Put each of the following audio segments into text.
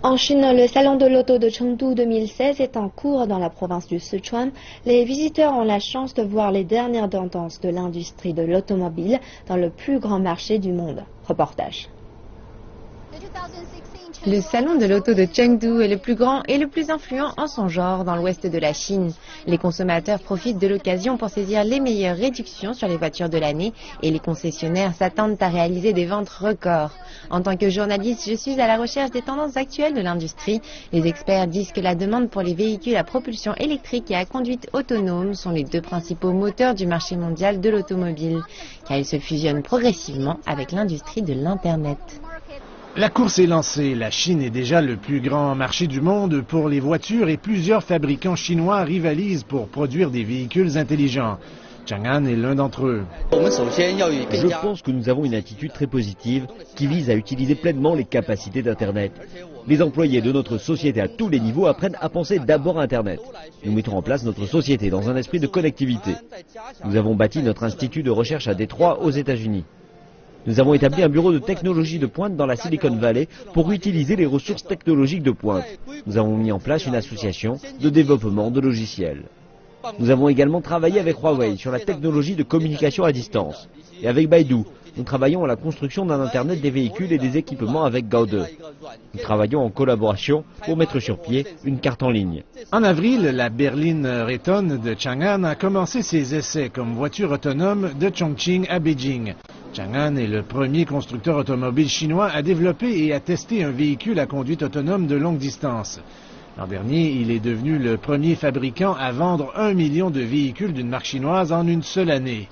En Chine, le salon de l'auto de Chengdu 2016 est en cours dans la province du Sichuan. Les visiteurs ont la chance de voir les dernières tendances de l'industrie de l'automobile dans le plus grand marché du monde. Reportage. Le salon de l'auto de Chengdu est le plus grand et le plus influent en son genre dans l'ouest de la Chine. Les consommateurs profitent de l'occasion pour saisir les meilleures réductions sur les voitures de l'année et les concessionnaires s'attendent à réaliser des ventes records. En tant que journaliste, je suis à la recherche des tendances actuelles de l'industrie. Les experts disent que la demande pour les véhicules à propulsion électrique et à conduite autonome sont les deux principaux moteurs du marché mondial de l'automobile, car ils se fusionnent progressivement avec l'industrie de l'Internet. La course est lancée. La Chine est déjà le plus grand marché du monde pour les voitures et plusieurs fabricants chinois rivalisent pour produire des véhicules intelligents. Chang'an est l'un d'entre eux. Je pense que nous avons une attitude très positive qui vise à utiliser pleinement les capacités d'Internet. Les employés de notre société à tous les niveaux apprennent à penser d'abord à Internet. Nous mettons en place notre société dans un esprit de connectivité. Nous avons bâti notre institut de recherche à Détroit aux États-Unis. Nous avons établi un bureau de technologie de pointe dans la Silicon Valley pour utiliser les ressources technologiques de pointe. Nous avons mis en place une association de développement de logiciels. Nous avons également travaillé avec Huawei sur la technologie de communication à distance. Et avec Baidu, nous travaillons à la construction d'un Internet des véhicules et des équipements avec Gaude. Nous travaillons en collaboration pour mettre sur pied une carte en ligne. En avril, la berline Reton de Chang'an a commencé ses essais comme voiture autonome de Chongqing à Beijing. Chang'an est le premier constructeur automobile chinois à développer et à tester un véhicule à conduite autonome de longue distance. L'an dernier, il est devenu le premier fabricant à vendre 1 million de véhicules d'une marque chinoise en une seule année.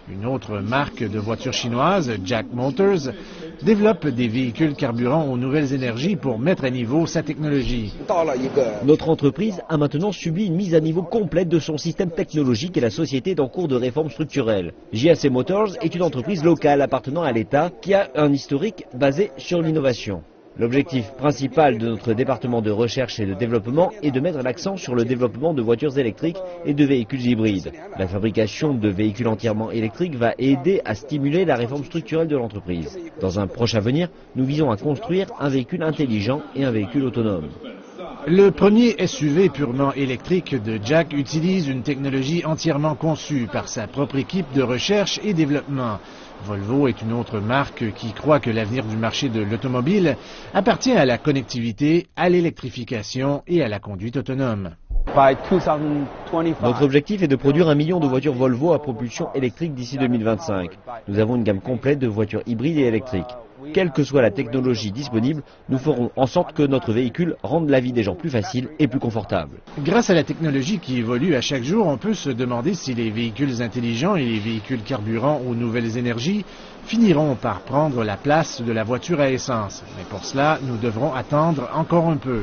Une autre marque de voitures chinoise, Jack Motors, développe des véhicules carburant aux nouvelles énergies pour mettre à niveau sa technologie. Notre entreprise a maintenant subi une mise à niveau complète de son système technologique et la société est en cours de réforme structurelle. JAC Motors est une entreprise locale appartenant à l'État qui a un historique basé sur l'innovation. L'objectif principal de notre département de recherche et de développement est de mettre l'accent sur le développement de voitures électriques et de véhicules hybrides. La fabrication de véhicules entièrement électriques va aider à stimuler la réforme structurelle de l'entreprise. Dans un proche avenir, nous visons à construire un véhicule intelligent et un véhicule autonome. Le premier SUV purement électrique de Jack utilise une technologie entièrement conçue par sa propre équipe de recherche et développement. Volvo est une autre marque qui croit que l'avenir du marché de l'automobile appartient à la connectivité, à l'électrification et à la conduite autonome. Notre objectif est de produire 1 million de voitures Volvo à propulsion électrique d'ici 2025. Nous avons une gamme complète de voitures hybrides et électriques. Quelle que soit la technologie disponible, nous ferons en sorte que notre véhicule rende la vie des gens plus facile et plus confortable. Grâce à la technologie qui évolue à chaque jour, on peut se demander si les véhicules intelligents et les véhicules carburant aux nouvelles énergies finiront par prendre la place de la voiture à essence. Mais pour cela, nous devrons attendre encore un peu.